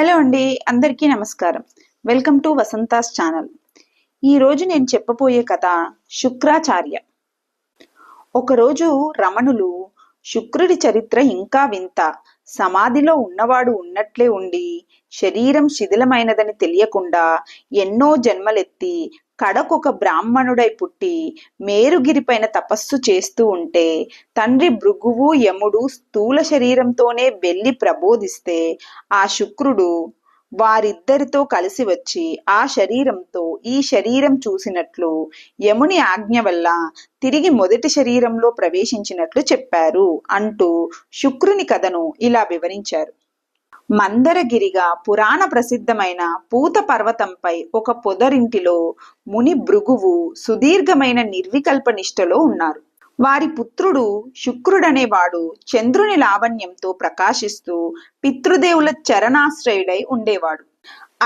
Hello అండి, అందరికీ నమస్కారం. Welcome to Vasantha's channel. ఈరోజు నేను చెప్పబోయే కథ శుక్రాచార్య. ఒకరోజు రమణులు శుక్రుడి చరిత్ర ఇంకా వింత. సమాధిలో ఉన్నవాడు ఉన్నట్లే ఉండి శరీరం శిథిలమైనదని తెలియకుండా ఎన్నో జన్మలెత్తి కడకొక బ్రాహ్మణుడై పుట్టి మేరుగిరిపైన తపస్సు చేస్తూ ఉంటే తండ్రి భృగువు యముడు స్థూల శరీరంతోనే వెళ్ళి ప్రబోధిస్తే ఆ శుక్రుడు వారిద్దరితో కలిసి వచ్చి ఆ శరీరంతో ఈ శరీరం చూసినట్లు యముని ఆజ్ఞ వల్ల తిరిగి మొదటి శరీరంలో ప్రవేశించినట్లు చెప్పారు అంటూ శుక్రుని కథను ఇలా వివరించారు. మందరగిరిగా పురాణ ప్రసిద్ధమైన పూత పర్వతంపై ఒక పొదరింటిలో ముని భృగువు సుదీర్ఘమైన నిర్వికల్ప నిష్టలో ఉన్నారు. వారి పుత్రుడు శుక్రుడనేవాడు చంద్రుని లావణ్యంతో ప్రకాశిస్తూ పితృదేవుల చరణాశ్రయుడై ఉండేవాడు.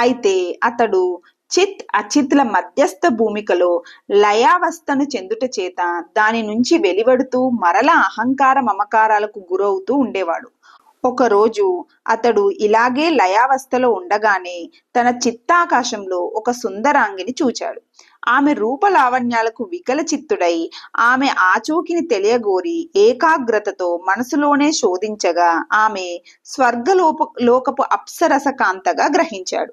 అయితే అతడు చిత్ అచిత్ల మధ్యస్థ భూమికలో లయావస్థను చెందుట చేత దాని నుంచి వెలువడుతూ మరల అహంకార మమకారాలకు గురవుతూ ఉండేవాడు. ఒకరోజు అతడు ఇలాగే లయావస్థలో ఉండగానే తన చిత్తాకాశంలో ఒక సుందరాంగిని చూచాడు. ఆమె రూపలావణ్యాలకు వికల చిత్తుడై ఆమె ఆచూకిని తెలియగోరి ఏకాగ్రతతో మనసులోనే శోధించగా ఆమె స్వర్గలోకపు అప్సరస కాంతగా గ్రహించాడు.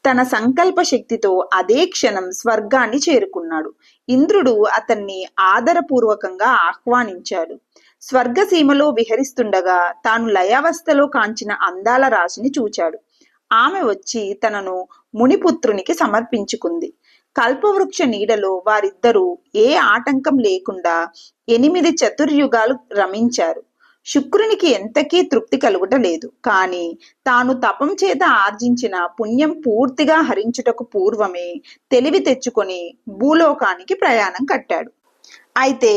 తన సంకల్ప శక్తితో అదే క్షణం స్వర్గాన్ని చేరుకున్నాడు. ఇంద్రుడు అతన్ని ఆదరపూర్వకంగా ఆహ్వానించాడు. స్వర్గసీమలో విహరిస్తుండగా తాను లయావస్థలో కాంచిన అందాల రాశిని చూచాడు. ఆమె వచ్చి తనను మునిపుత్రునికి సమర్పించుకుంది. కల్పవృక్ష నీడలో వారిద్దరూ ఏ ఆటంకం లేకుండా 8 చతుర్యుగాలు రమించారు. శుక్రునికి ఎంతకీ తృప్తి కలుగుటలేదు. కాని తాను తపం చేత ఆర్జించిన పుణ్యం పూర్తిగా హరించుటకు పూర్వమే తెలివి తెచ్చుకొని భూలోకానికి ప్రయాణం కట్టాడు. అయితే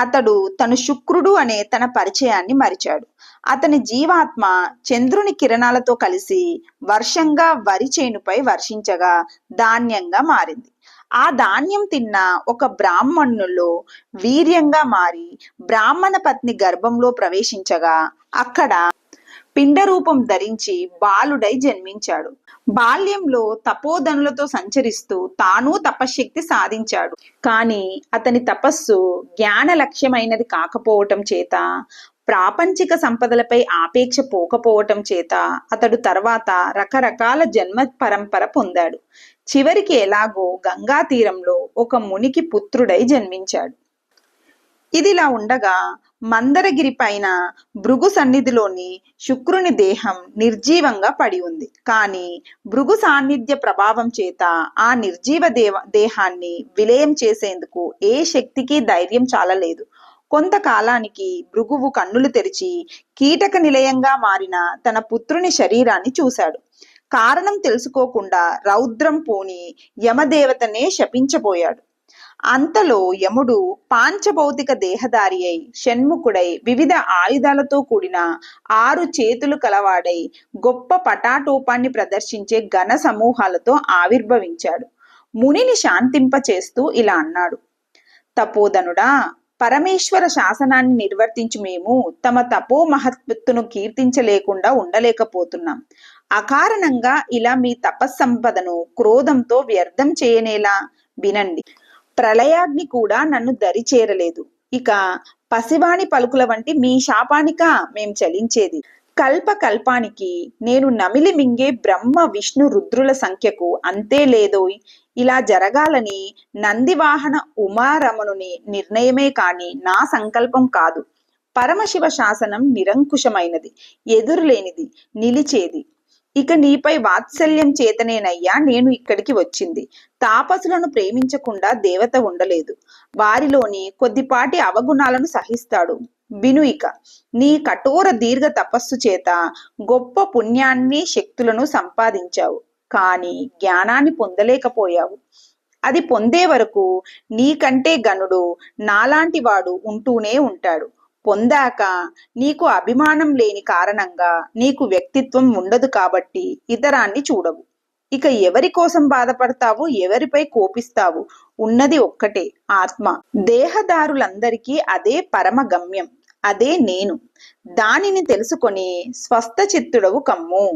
అతడు తను శుక్రుడు అనే తన పరిచయాన్ని మరిచాడు. అతని జీవాత్మ చంద్రుని కిరణాలతో కలిసి వర్షంగా వరి చేనుపై వర్షించగా ధాన్యంగా మారింది. ఆ ధాన్యం తిన్న ఒక బ్రాహ్మణులో వీర్యంగా మారి బ్రాహ్మణ పత్ని గర్భంలో ప్రవేశించగా అక్కడ పిండరూపం ధరించి బాలుడై జన్మించాడు. బాల్యంలో తపోధనులతో సంచరిస్తూ తాను తపశ్శక్తి సాధించాడు. కాని అతని తపస్సు జ్ఞాన లక్ష్యమైనది కాకపోవటం చేత, ప్రాపంచిక సంపదలపై ఆపేక్ష పోకపోవటం చేత అతడు తర్వాత రకరకాల జన్మ పరంపర పొందాడు. చివరికి ఎలాగో గంగా తీరంలో ఒక మునికి పుత్రుడై జన్మించాడు. ఇదిలా ఉండగా మందరగిరి పైన భృగు సన్నిధిలోని శుక్రుని దేహం నిర్జీవంగా పడి ఉంది. కానీ భృగు సాన్నిధ్య ప్రభావం చేత ఆ నిర్జీవ దేహాన్ని విలయం చేసేందుకు ఏ శక్తికి ధైర్యం చాలలేదు. కొంతకాలానికి భృగువు కన్నులు తెరిచి కీటక నిలయంగా మారిన తన పుత్రుని శరీరాన్ని చూశాడు. కారణం తెలుసుకోకుండా రౌద్రం పూని యమదేవతనే శపించబోయాడు. అంతలో యముడు పాంచభౌతిక దేహధారి అయి షణ్ముఖుడై వివిధ ఆయుధాలతో కూడిన 6 చేతులు కలవాడై గొప్ప పటాటోపాన్ని ప్రదర్శించే ఘన సమూహాలతో ఆవిర్భవించాడు. మునిని శాంతింపచేస్తూ ఇలా అన్నాడు: తపోధనుడా, పరమేశ్వర శాసనాన్ని నిర్వర్తించు మేము తమ తపో మహత్తును కీర్తించలేకుండా ఉండలేకపోతున్నాం. అకారణంగా ఇలా మీ తపస్సంపదను క్రోధంతో వ్యర్థం చేయనేలా? వినండి. ప్రళయాగ్ని కూడా నన్ను దరి చేరలేదు. ఇక పసివాణి పలుకుల వంటి మీ శాపానికా మేం చలించేది? కల్పానికి నేను నమిలి మింగే బ్రహ్మ విష్ణు రుద్రుల సంఖ్యకు అంతే లేదోయ్. ఇలా జరగాలని నందివాహన ఉమారమణుని నిర్ణయమే కాని నా సంకల్పం కాదు. పరమశివ శాసనం నిరంకుశమైనది, ఎదురులేనిది, నిలిచేది. ఇక నీపై వాత్సల్యం చేతనేనయ్యా నేను ఇక్కడికి వచ్చింది. తాపసులను ప్రేమించకుండా దేవత ఉండలేదు. వారిలోని కొద్దిపాటి అవగుణాలను సహిస్తాడు. విను ఇక. నీ కఠోర దీర్ఘ తపస్సు చేత గొప్ప పుణ్యాన్ని శక్తులను సంపాదించావు. కానీ జ్ఞానాన్ని పొందలేకపోయావు. అది పొందే వరకు నీకంటే గనుడు నాలాంటి వాడు ఉంటూనే ఉంటాడు. పొందాక నీకు అభిమానం లేని కారణంగా నీకు వ్యక్తిత్వం ఉండదు కాబట్టి ఇతరాన్ని చూడవు. ఇక ఎవరి కోసం బాధపడతావు, ఎవరిపై కోపిస్తావు? ఉన్నది ఒక్కటే, ఆత్మ. దేహదారులందరికీ అదే పరమ గమ్యం, అదే నేను. దానిని తెలుసుకొని స్వస్థ చిత్తుడవు కమ్ము.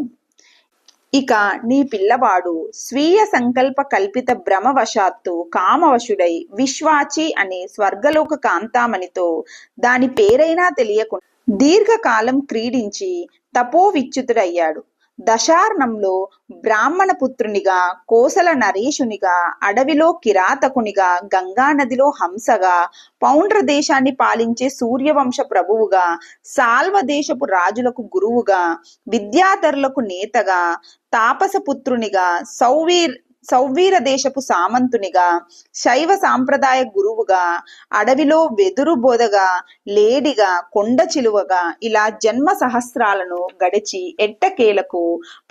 ఇక నీ పిల్లవాడు స్వీయ సంకల్ప కల్పిత భ్రమవశాత్తు కామవశుడై విశ్వాచి అనే స్వర్గలోక కాంతామణితో దాని పేరైనా తెలియకుండా దీర్ఘకాలం క్రీడించి తపోవిచ్యుతుడయ్యాడు. దశార్ణంలో బ్రాహ్మణ పుత్రునిగా, కోసల నరేషునిగా, అడవిలో కిరాతకునిగా, గంగానదిలో హంసగా, పౌండ్ర దేశాన్ని పాలించే సూర్యవంశ ప్రభువుగా, సాల్వ దేశపు రాజులకు గురువుగా, విద్యాధరులకు నేతగా, తాపసపుత్రునిగా, సౌవీర దేశపు సామంతునిగా, శైవ సాంప్రదాయ గురువుగా, అడవిలో వెదురు బోధగా, లేడిగా, కొండ చిలువగా ఇలా జన్మ సహస్రాలను గడిచి ఎట్టకేలకు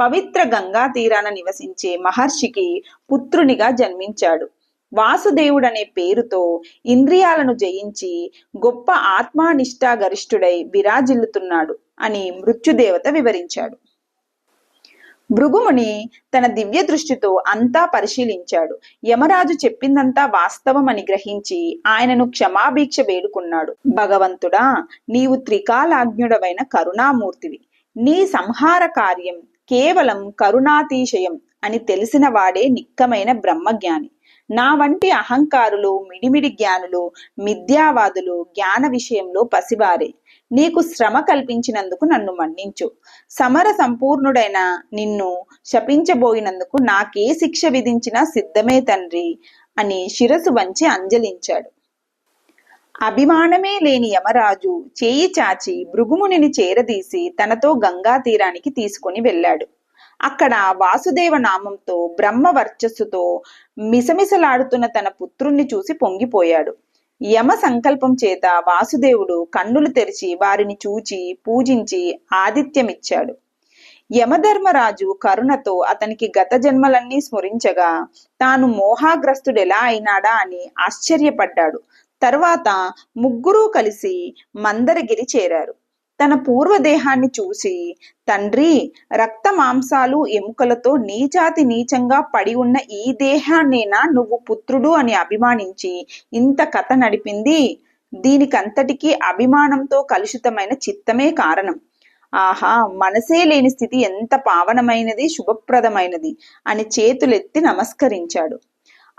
పవిత్ర గంగా తీరాన నివసించే మహర్షికి పుత్రునిగా జన్మించాడు. వాసుదేవుడనే పేరుతో ఇంద్రియాలను జయించి గొప్ప ఆత్మానిష్టా గరిష్ఠుడై విరాజిల్లుతున్నాడు అని మృత్యుదేవత వివరించాడు. భృగుముని తన దివ్య దృష్టితో అంతా పరిశీలించాడు. యమరాజు చెప్పిందంతా వాస్తవమని గ్రహించి ఆయనను క్షమాభిక్ష వేడుకున్నాడు. భగవంతుడా, నీవు త్రికాలాజ్ఞుడవైన కరుణామూర్తివి. నీ సంహార కార్యం కేవలం కరుణాతిశయం అని తెలిసిన వాడే నిక్కమైన బ్రహ్మజ్ఞాని. నా వంటి అహంకారులు, మిడిమిడి జ్ఞానులు, మిథ్యావాదులు జ్ఞాన విషయంలో పసివారే. నీకు శ్రమ కల్పించినందుకు నన్ను మన్నించు. సమర సంపూర్ణుడైన నిన్ను శపించబోయినందుకు నాకే శిక్ష విధించినా సిద్ధమే తండ్రి అని శిరసు వంచి అంజలించాడు. అభిమానమే లేని యమరాజు చేయి చాచి భృగుమునిని చేరదీసి తనతో గంగా తీరానికి తీసుకొని వెళ్ళాడు. అక్కడ వాసుదేవ నామంతో బ్రహ్మ వర్చస్సుతో మిసమిసలాడుతున్న తన పుత్రుణ్ణి చూసి పొంగిపోయాడు. యమ సంకల్పం చేత వాసుదేవుడు కన్నులు తెరిచి వారిని చూచి పూజించి ఆతిథ్యమిచ్చాడు. యమధర్మరాజు కరుణతో అతనికి గత జన్మలన్నీ స్మరించగా తాను మోహాగ్రస్తుడెలా అయినాడా అని ఆశ్చర్యపడ్డాడు. తరువాత ముగ్గురూ కలిసి మందరగిరి చేరారు. తన పూర్వదేహాన్ని చూసి, తండ్రి, రక్త మాంసాలు ఎముకలతో నీచాతి నీచంగా పడి ఉన్న ఈ దేహాన్నేనా నువ్వు పుత్రుడు అని అభిమానించి ఇంత కథ నడిపింది? దీనికంతటికీ అభిమానంతో కలుషితమైన చిత్తమే కారణం. ఆహా, మనసే లేని స్థితి ఎంత పావనమైనది, శుభప్రదమైనది అని చేతులెత్తి నమస్కరించాడు.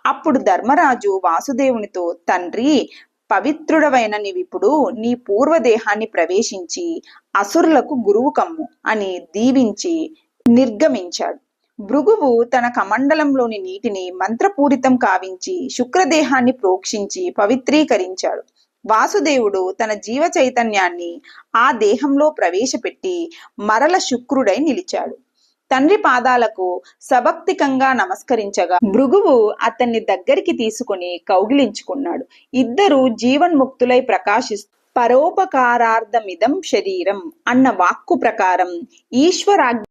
అప్పుడు ధర్మరాజు వాసుదేవునితో, తండ్రి, పవిత్రుడవైన నీవిప్పుడు నీ పూర్వదేహాన్ని ప్రవేశించి అసురులకు గురువు కమ్ము అని దీవించి నిర్గమించాడు. భృగువు తన కమండలంలోని నీటిని మంత్రపూరితం కావించి శుక్రదేహాన్ని ప్రోక్షించి పవిత్రీకరించాడు. వాసుదేవుడు తన జీవ చైతన్యాన్ని ఆ దేహంలో ప్రవేశపెట్టి మరల శుక్రుడై నిలిచాడు. తండ్రి పాదాలకు సభక్తికంగా నమస్కరించగా భృగువు అతన్ని దగ్గరికి తీసుకుని కౌగిలించుకున్నాడు. ఇద్దరు జీవన్ముక్తులై ప్రకాశిస్తూ పరోపకారార్థమిదం శరీరం అన్న వాక్కు ప్రకారం ఈశ్వరాజ్ఞ